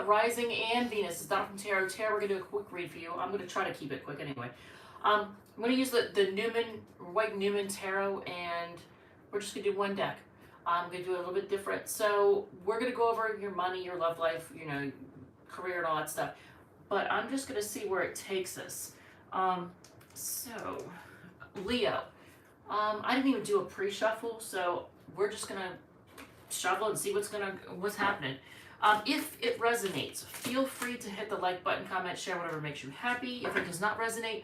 rising, and Venus. It's not from Tarot. Tarot, we're going to do a quick read for you. I'm going to try to keep it quick anyway. I'm going to use the White Newman Tarot, and we're just going to do one deck. I'm going to do it a little bit different. So we're going to go over your money, your love life, you know, career and all that stuff. But I'm just going to see where it takes us. So, Leo. I didn't even do a pre-shuffle, so we're just going to shuffle and see what's happening. If it resonates, feel free to hit the like button, comment, share, whatever makes you happy. If it does not resonate,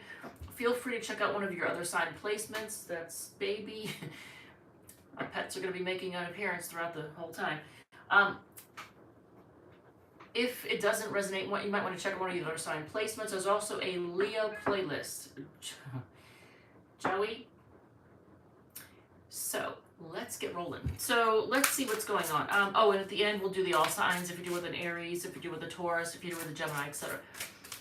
feel free to check out one of your other sign placements. That's baby. My pets are going to be making an appearance throughout the whole time. If it doesn't resonate, you might want to check out one of your other sign placements. There's also a Leo playlist. Joey? So, let's get rolling. So, let's see what's going on. And at the end, we'll do the all signs. If you do with an Aries, if you do with a Taurus, if you do with a Gemini, etc.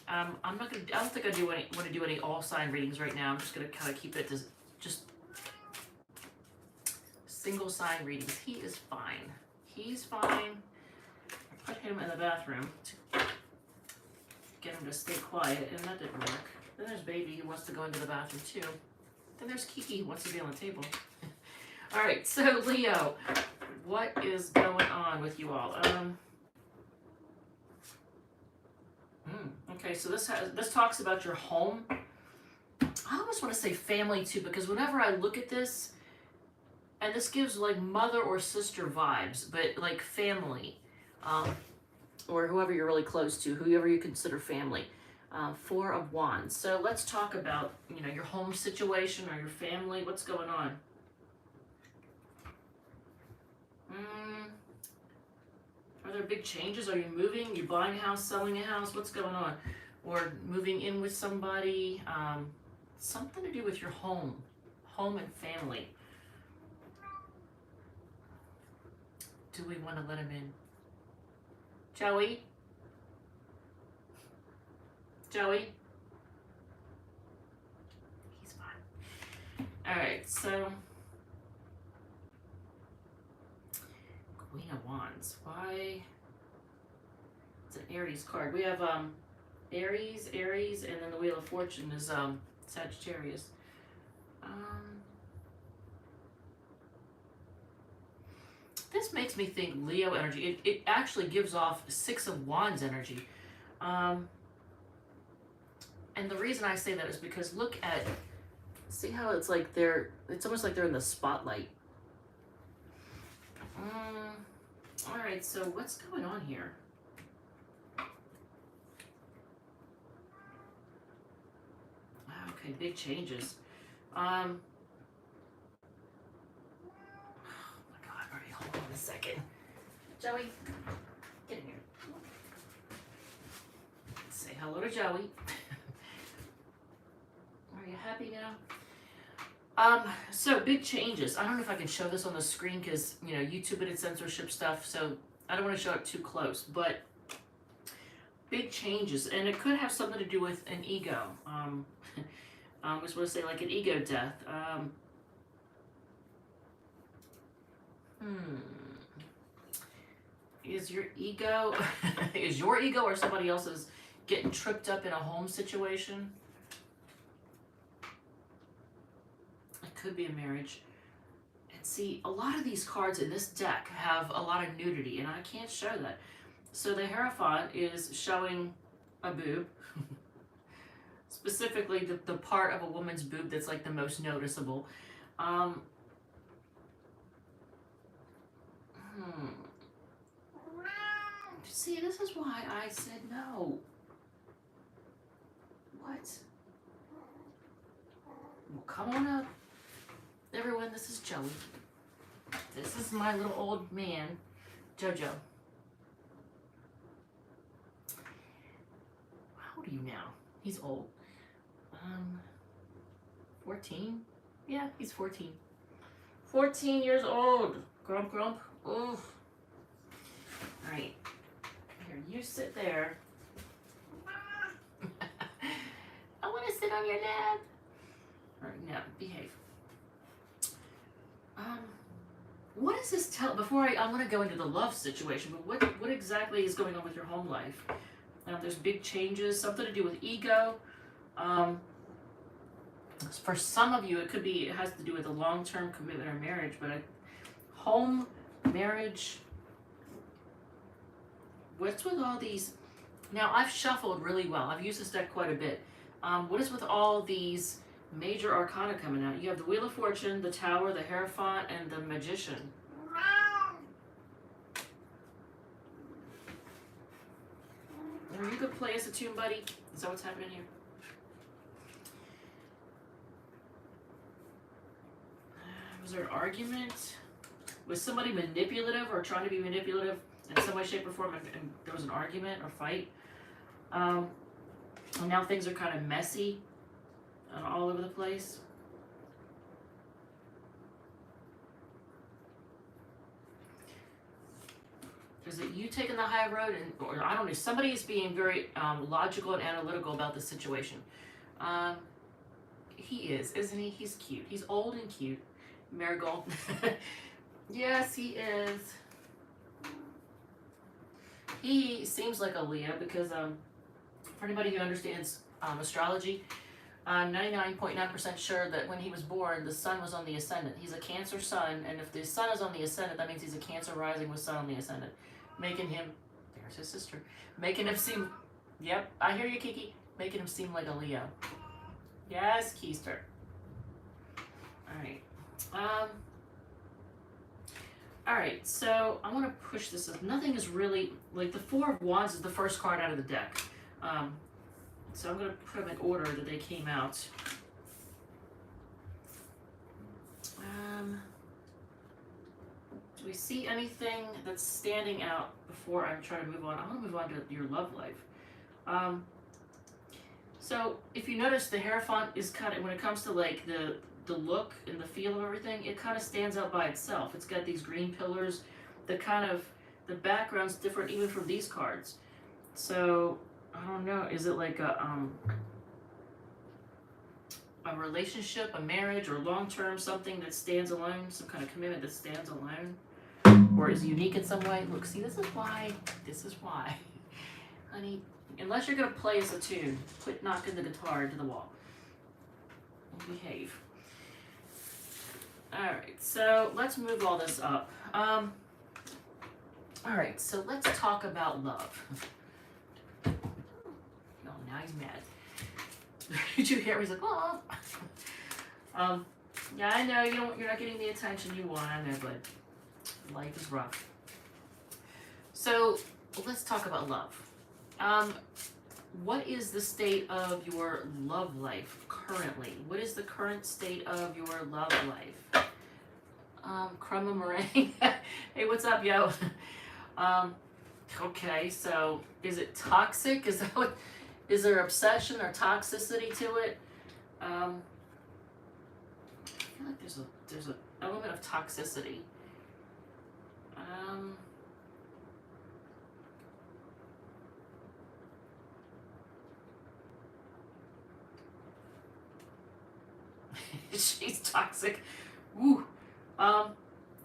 I don't think I want to do any all sign readings right now. I'm just going to kind of keep it to just single sign readings. He is fine. He's fine. I put him in the bathroom to get him to stay quiet, and that didn't work. Then there's baby who wants to go into the bathroom too. Then there's Kiki who wants to be on the table. All right, so Leo, what is going on with you all? Okay, so this talks about your home. I almost want to say family too, because whenever I look at this, and this gives like mother or sister vibes, but like family, or whoever you're really close to, whoever you consider family. Four of Wands. So let's talk about, you know, your home situation or your family. What's going on? Are there big changes? Are you moving? You buying a house, selling a house? What's going on? Or moving in with somebody? Something to do with your home and family. Do we want to let him in? Joey? Joey? He's fine. Alright, so Queen of Wands. Why? It's an Aries card. We have Aries, and then the Wheel of Fortune is Sagittarius. This makes me think Leo energy. It actually gives off Six of Wands energy. And the reason I say that is because see how it's like it's almost like they're in the spotlight. All right, so what's going on here? Okay, big changes. Oh my God, all right, hold on a second. Joey, get in here. Say hello to Joey. Are you happy now? So big changes. I don't know if I can show this on the screen because, you know, YouTube and its censorship stuff, so I don't want to show it too close, but big changes, and it could have something to do with an ego. I was going to say like an ego death. Is your ego or somebody else's getting tripped up in a home situation? Could be a marriage. And see, a lot of these cards in this deck have a lot of nudity, and I can't show that. So the Hierophant is showing a boob. Specifically the part of a woman's boob that's like the most noticeable. See, this is why I said no. What? Well, come on up. Everyone, this is Joey. This is my little old man, Jojo. How old are you now? He's old. 14? Yeah, he's 14. 14 years old. Grump, grump. Oof. All right. Here, you sit there. I want to sit on your lap. All right, now, behave. what does this tell? Before I'm going to go into the love situation, but what exactly is going on with your home life? There's big changes, something to do with ego. For some of you, it has to do with a long-term commitment or marriage, but home, marriage. What's with all these? Now, I've shuffled really well. I've used this deck quite a bit. What is with all these major arcana coming out? You have the Wheel of Fortune, the Tower, the Hierophant, and the Magician. Are you gonna play us a tune, buddy? Is that what's happening here? Was there an argument? Was somebody manipulative or trying to be manipulative in some way, shape, or form, and there was an argument or fight? And now things are kind of messy and all over the place. Is it you taking the high road, or I don't know, somebody is being very logical and analytical about the situation. He is, isn't he? He's cute. He's old and cute. Marigold. Yes, he is. He seems like a Leo because for anybody who understands astrology, I'm 99.9% sure that when he was born, the sun was on the ascendant. He's a Cancer sun, and if the sun is on the ascendant, that means he's a Cancer rising with sun on the ascendant, making him, there's his sister, making him seem, yep, I hear you, Kiki, making him seem like a Leo. Yes, Keister. All right. All right, so I want to push this up. Nothing is really, like the Four of Wands is the first card out of the deck. So I'm going to put them in order that they came out. Do we see anything that's standing out before I try to move on? I want to move on to your love life. So if you notice, the Hierophant is kind of, when it comes to like the look and the feel of everything, it kind of stands out by itself. It's got these green pillars. The background's different even from these cards. So I don't know, is it like a relationship, a marriage, or long-term something that stands alone, some kind of commitment that stands alone, or is unique in some way? Look, see, this is why, honey, unless you're gonna play us a tune, quit knocking the guitar into the wall. Behave. Alright, so let's move all this up. Alright, so let's talk about love. Oh, now he's mad. Did you hear? He's like, oh. Yeah, I know you're not getting the attention you want, I know, but life is rough. So let's talk about love. What is the state of your love life currently? What is the current state of your love life? Crumb and meringue. Hey, what's up, yo? Okay, so is it toxic? Is there obsession or toxicity to it? I feel like there's an element of toxicity. She's toxic. Woo.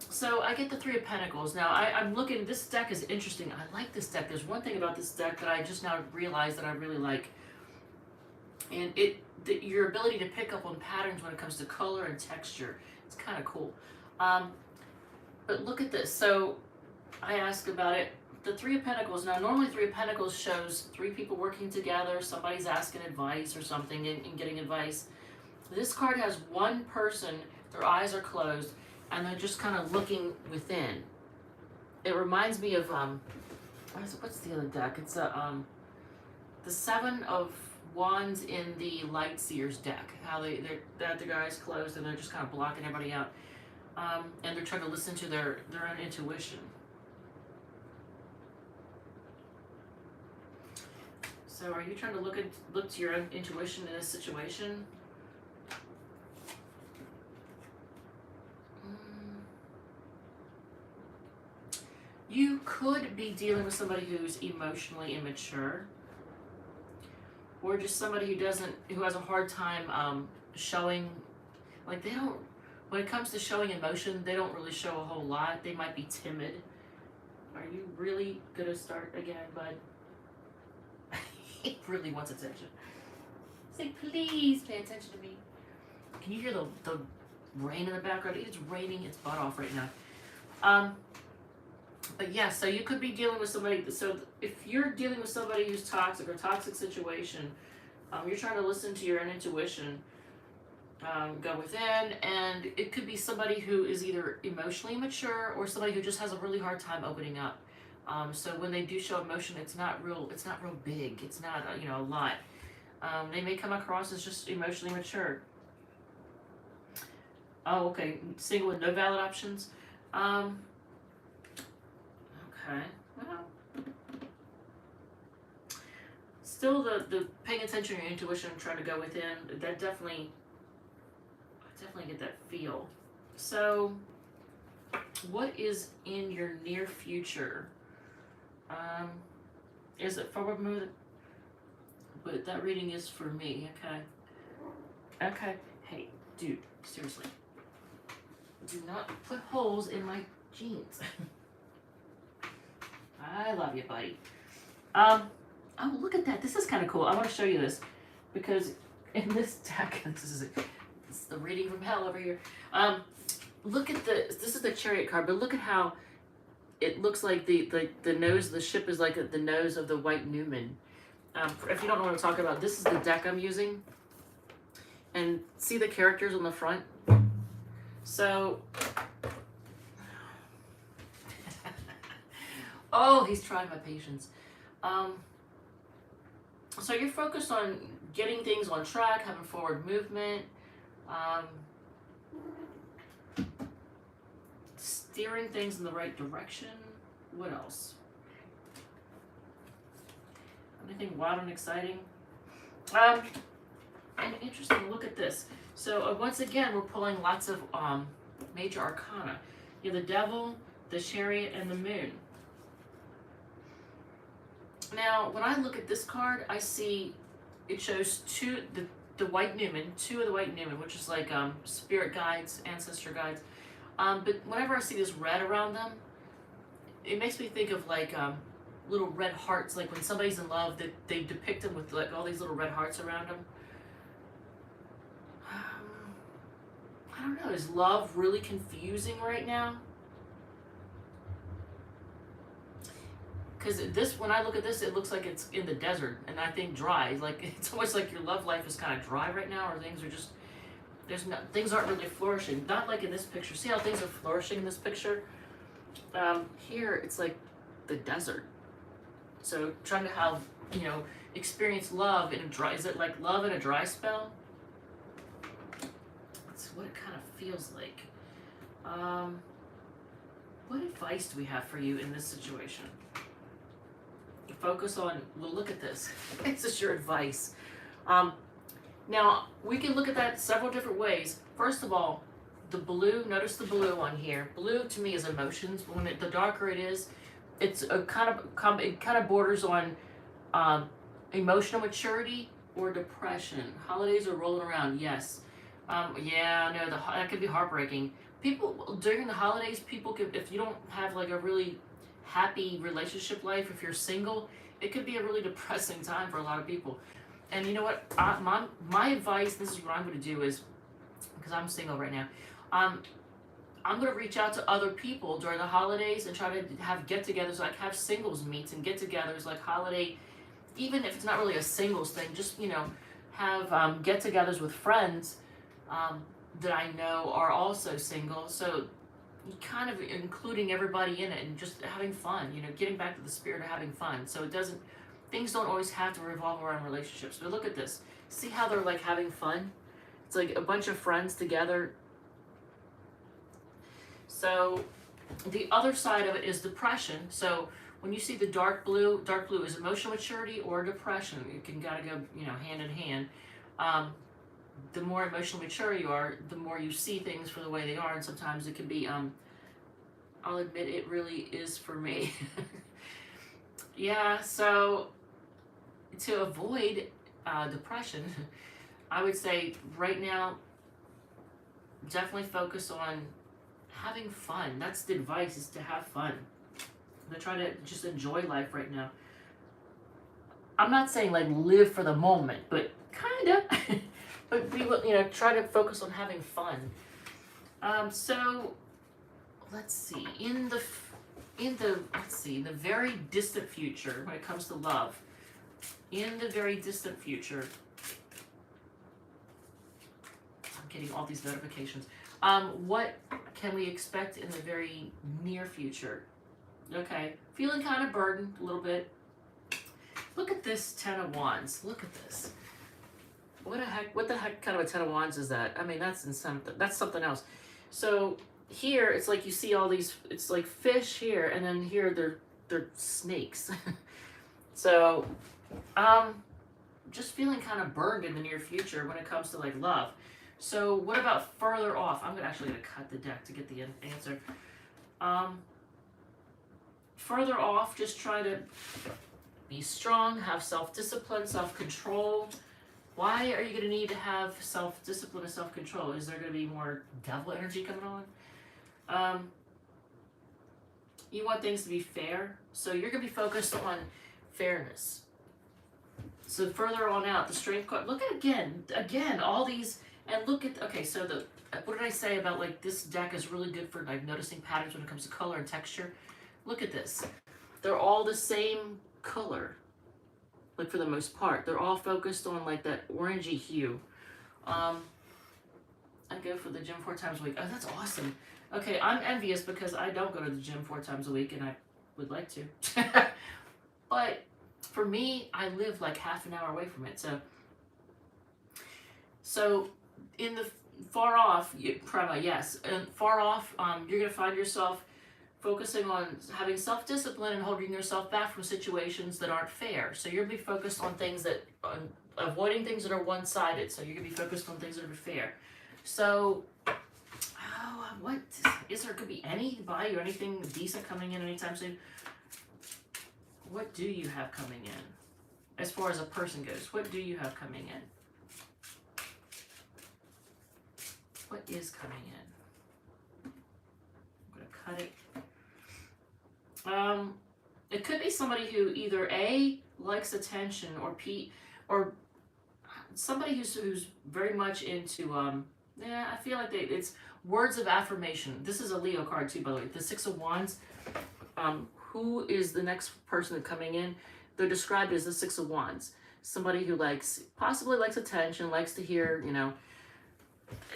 So I get the Three of Pentacles. Now I'm looking, this deck is interesting. I like this deck. There's one thing about this deck that I just now realized that I really like. And your ability to pick up on patterns when it comes to color and texture. It's kind of cool. But look at this. So I asked about it. The Three of Pentacles. Now normally Three of Pentacles shows three people working together. Somebody's asking advice or something and getting advice. This card has one person, their eyes are closed, and they're just kind of looking within. It reminds me of, what's the other deck? It's the Seven of Wands in the Light Seers deck. How they have their eyes closed and they're just kind of blocking everybody out. And they're trying to listen to their own intuition. So are you trying to look to your own intuition in this situation? You could be dealing with somebody who's emotionally immature, or just somebody who has a hard time showing, like they don't when it comes to showing emotion, they don't really show a whole lot. They might be timid. Are you really gonna start again, bud? He really wants attention. Say, please pay attention to me. Can you hear the rain in the background? It is raining its butt off right now. But yeah, so you could be dealing with somebody. So if you're dealing with somebody who's toxic or toxic situation, you're trying to listen to your own intuition, go within, and it could be somebody who is either emotionally immature or somebody who just has a really hard time opening up. So when they do show emotion, it's not real big. It's not a lot. They may come across as just emotionally mature. Oh, okay. Single with no valid options. Okay. Well, still the paying attention to your intuition, trying to go within. That definitely get that feel. So, what is in your near future? Is it forward movement? But that reading is for me. Okay. Hey, dude, seriously. Do not put holes in my jeans. I love you, buddy. Oh, look at that. This is kind of cool. I want to show you this because in this deck, this is the reading from hell over here. Look at this is the Chariot card, but look at how it looks like the nose of the ship is like the nose of the white Newman. If you don't know what I'm talking about, this is the deck I'm using. And see the characters on the front? So, oh, he's trying my patience. So you're focused on getting things on track, having forward movement, steering things in the right direction. What else? Anything wild and exciting? And interesting, look at this. So once again, we're pulling lots of major arcana. You have the Devil, the Chariot, and the Moon. Now, when I look at this card, I see it shows the White Newman, two of the White Newman, which is like spirit guides, ancestor guides. But whenever I see this red around them, it makes me think of like little red hearts. Like when somebody's in love, they depict them with like all these little red hearts around them. I don't know. Is love really confusing right now? Because when I look at this, it looks like it's in the desert, and I think dry. Like it's almost like your love life is kind of dry right now, or things are just things aren't really flourishing. Not like in this picture. See how things are flourishing in this picture? Here it's like the desert. So trying to have experience love in a dry. Is it like love in a dry spell? That's what it kind of feels like. What advice do we have for you in this situation? Focus on, well, look at this. This is your advice. Now, we can look at that several different ways. First of all, the blue, notice the blue on here. Blue to me is emotions. The darker it is, it's it kind of borders on emotional maturity or depression. Holidays are rolling around, yes. Yeah, no, that could be heartbreaking. People, during the holidays, if you don't have like a really happy relationship life, if you're single, it could be a really depressing time for a lot of people. And you know what, my advice, this is what I'm going to do is, because I'm single right now, I'm going to reach out to other people during the holidays and try to have get-togethers, like have singles meets and get-togethers, like holiday, even if it's not really a singles thing, just, have get-togethers with friends that I know are also single, so kind of including everybody in it and just having fun, getting back to the spirit of having fun. So things don't always have to revolve around relationships. But look at this. See how they're like having fun? It's like a bunch of friends together. So the other side of it is depression. So when you see the dark blue is emotional maturity or depression. You can gotta go, hand in hand. The more emotionally mature you are, the more you see things for the way they are, and sometimes it can be, I'll admit it really is for me. Yeah, so to avoid depression, I would say right now, definitely focus on having fun. That's the advice, is to have fun. I'm gonna try to just enjoy life right now. I'm not saying like live for the moment, but kind of. But we will, try to focus on having fun. So let's see. In the very distant future, when it comes to love, in the very distant future, I'm getting all these notifications. What can we expect in the very near future? Okay, feeling kind of burdened a little bit. Look at this Ten of Wands. Look at this. What the heck kind of a Ten of Wands is that? I mean, that's something else. So here, it's like you see all these, it's like fish here, and then here they're snakes. So, just feeling kind of burned in the near future when it comes to like love. So what about further off? I'm actually gonna cut the deck to get the answer. Further off, just try to be strong, have self-discipline, self-control. Why are you going to need to have self-discipline and self-control? Is there going to be more devil energy coming on? You want things to be fair, so you're going to be focused on fairness. So further on out, the Strength card. Look at again, all these, and look at, okay, so what did I say about like this deck is really good for like noticing patterns when it comes to color and texture? Look at this. They're all the same color. Like for the most part, they're all focused on like that orangey hue. I go for the gym 4 times a week. Oh, that's awesome. Okay, I'm envious because I don't go to the gym 4 times a week, and I would like to. But for me, I live like half an hour away from it. So in the far off, yes, and far off, you're gonna find yourself focusing on having self-discipline and holding yourself back from situations that aren't fair. So you're going to be focused on avoiding things that are one-sided. So you're going to be focused on things that are fair. So, what is there? Could be any buy or anything decent coming in anytime soon. What do you have coming in? As far as a person goes, what do you have coming in? What is coming in? I'm going to cut it. It could be somebody who either A, likes attention, or somebody who's very much into, I feel like it's words of affirmation. This is a Leo card too, by the way. The 6 of Wands, who is the next person coming in? They're described as the 6 of Wands. Somebody who possibly likes attention, likes to hear,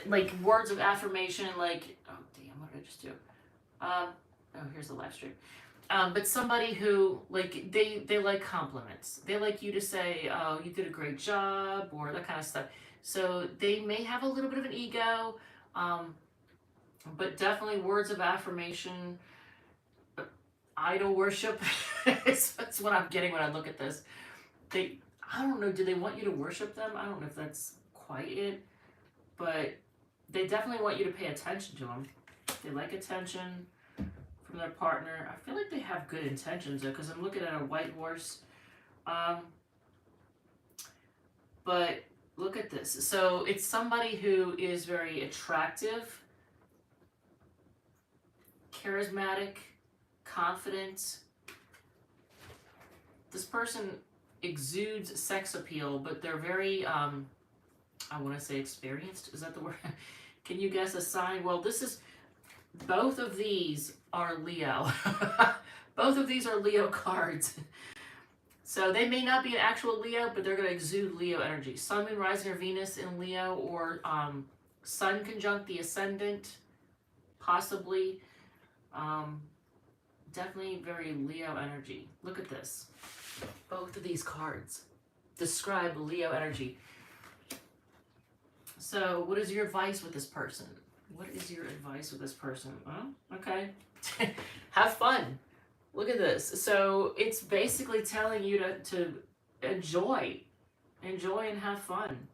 like words of affirmation, like, oh damn, what did I just do? Oh, here's the live stream. But somebody who, like, they like compliments. They like you to say, oh, you did a great job, or that kind of stuff. So they may have a little bit of an ego, but definitely words of affirmation, idol worship. That's what I'm getting when I look at this. I don't know, do they want you to worship them? I don't know if that's quite it, but they definitely want you to pay attention to them. They like attention from their partner. I feel like they have good intentions though, because I'm looking at a white horse. But look at this. So it's somebody who is very attractive, charismatic, confident. This person exudes sex appeal, but they're very, I want to say experienced. Is that the word? Can you guess a sign? Well, both of these are Leo. Both of these are Leo cards. So they may not be an actual Leo, but they're going to exude Leo energy. Sun, Moon, Rising, or Venus in Leo, or Sun conjunct the Ascendant, possibly. Definitely very Leo energy. Look at this. Both of these cards describe Leo energy. So what is your advice with this person? What is your advice with this person? Oh, okay. Have fun. Look at this. So it's basically telling you to enjoy and have fun.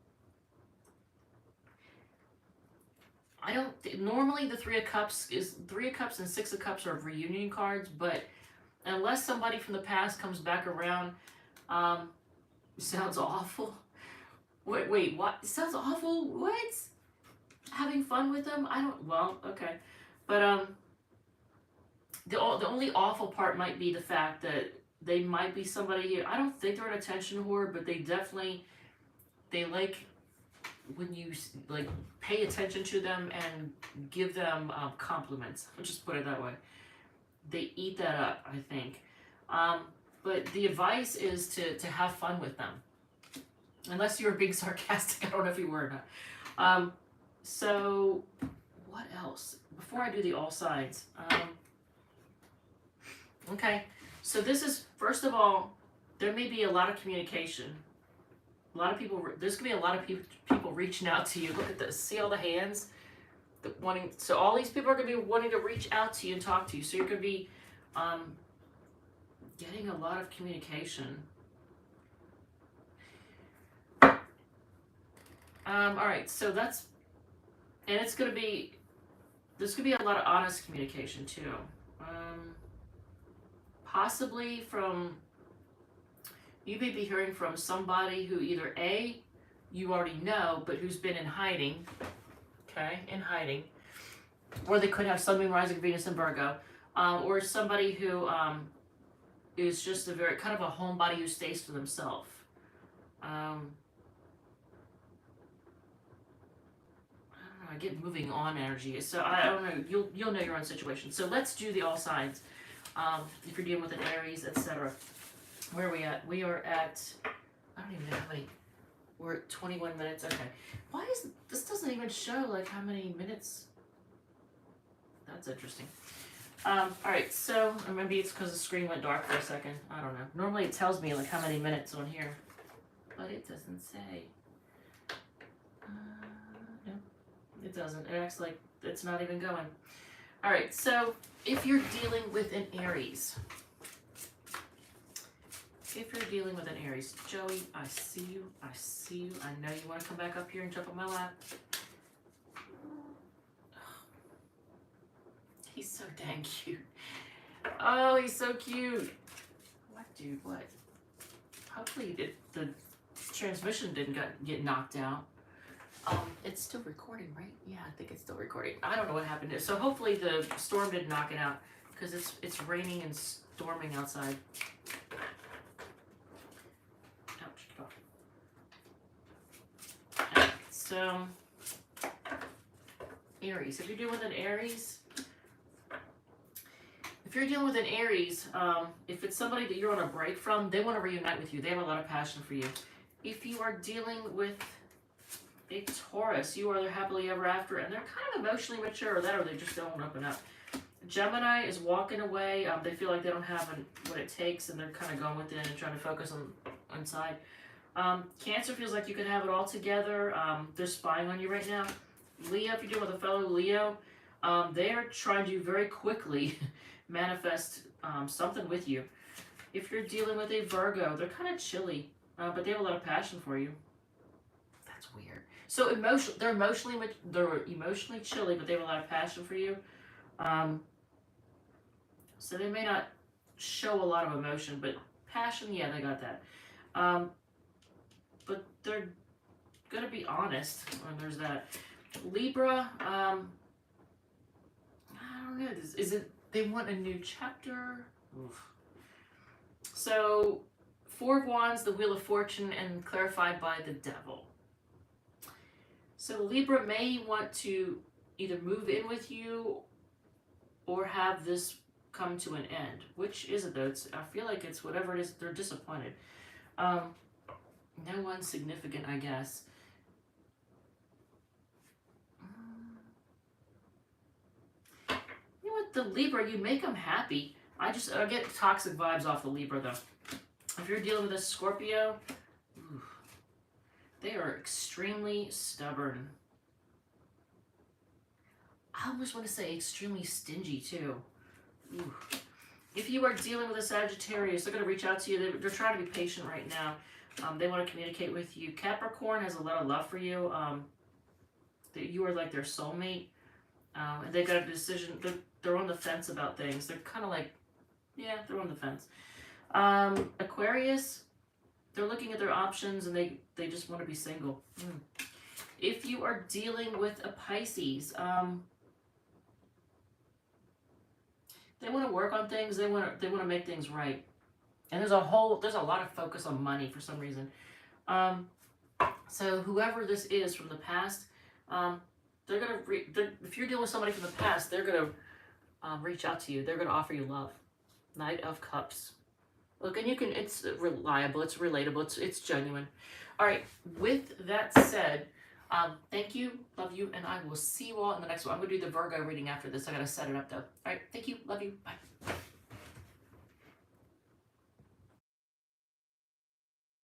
Normally the Three of Cups and Six of Cups are reunion cards, but unless somebody from the past comes back around, sounds awful. Wait, what? Sounds awful? What? having fun with them. I don't. Well, okay, but the only awful part might be the fact that they might be somebody here. I don't think they're an attention whore, but they definitely they like when you like pay attention to them and give them compliments. I'll just put it that way. They eat that up, I think. But the advice is to have fun with them. Unless you're being sarcastic, I don't know if you were or not. So, what else? Before I do the all signs. Okay, so this is, first of all, there may be a lot of communication. A lot of people, there's going to be a lot of people reaching out to you. Look at this. See all the hands? So all these people are going to be wanting to reach out to you and talk to you. So you're going to be getting a lot of communication. All right, so that's, and it's going to be, there's going to be a lot of honest communication too. Possibly from, you may be hearing from somebody who either A, you already know, but who's been in hiding, okay, in hiding, or they could have Sun, Moon, Rising, Venus, and Virgo, or somebody who is just a very, kind of a homebody who stays to themselves. I get moving on energy, so I don't know. You'll know your own situation. So let's do the all signs. If you're dealing with an Aries, etc. Where are we at? We are at, I don't even know how many. We're at 21 minutes. Okay. Why is this doesn't even show like how many minutes? That's interesting. All right. So or maybe it's because the screen went dark for a second. I don't know. Normally it tells me like how many minutes on here, but it doesn't say. No. It doesn't. It acts like it's not even going. All right, so if you're dealing with an Aries, Joey, I see you. I know you want to come back up here and jump on my lap. He's so dang cute. Oh, he's so cute. What, dude, what? Hopefully the transmission didn't get knocked out. It's still recording, right? Yeah, I think it's still recording. I don't know what happened to it. So hopefully the storm didn't knock it out because it's raining and storming outside. Ouch, get off. Right, so, Aries. If you're dealing with an Aries, if it's somebody that you're on a break from, they want to reunite with you. They have a lot of passion for you. If you are dealing with a Taurus, you are their happily ever after, and they're kind of emotionally mature, or they just don't open up. Gemini is walking away. They feel like they don't have what it takes, and they're kind of going within and trying to focus on inside. Cancer feels like you can have it all together. They're spying on you right now. Leo, if you're dealing with a fellow Leo, they are trying to very quickly manifest something with you. If you're dealing with a Virgo, they're kind of chilly, but they have a lot of passion for you. That's weird. So they're emotionally chilly, but they have a lot of passion for you. So they may not show a lot of emotion, but passion, yeah, they got that. But they're gonna be honest when there's that. Libra, I don't know. Is it they want a new chapter? Oof. So, Four of Wands, the Wheel of Fortune, and clarified by the Devil. So Libra may want to either move in with you or have this come to an end. Which is it though? I feel like it's whatever it is. They're disappointed. No one significant, I guess. You know what? The Libra, you make them happy. I get toxic vibes off the Libra though. If you're dealing with a Scorpio, they are extremely stubborn. I almost want to say extremely stingy too. Ooh. If you are dealing with a Sagittarius, they're going to reach out to you. They're trying to be patient right now. They want to communicate with you. Capricorn has a lot of love for you. You are like their soulmate. And they've got a decision. They're on the fence about things. They're kind of like, yeah, they're on the fence. Aquarius, they're looking at their options and they just want to be single. If you are dealing with a Pisces, they want to work on things. They want to make things right. And there's a lot of focus on money for some reason. So whoever this is from the past, they're gonna if you're dealing with somebody from the past, they're gonna reach out to you. They're gonna offer you love. Knight of Cups. Look, and it's reliable, it's relatable, it's genuine. All right. With that said, thank you, love you, and I will see you all in the next one. I'm gonna do the Virgo reading after this. I gotta set it up though. All right. Thank you, love you, bye.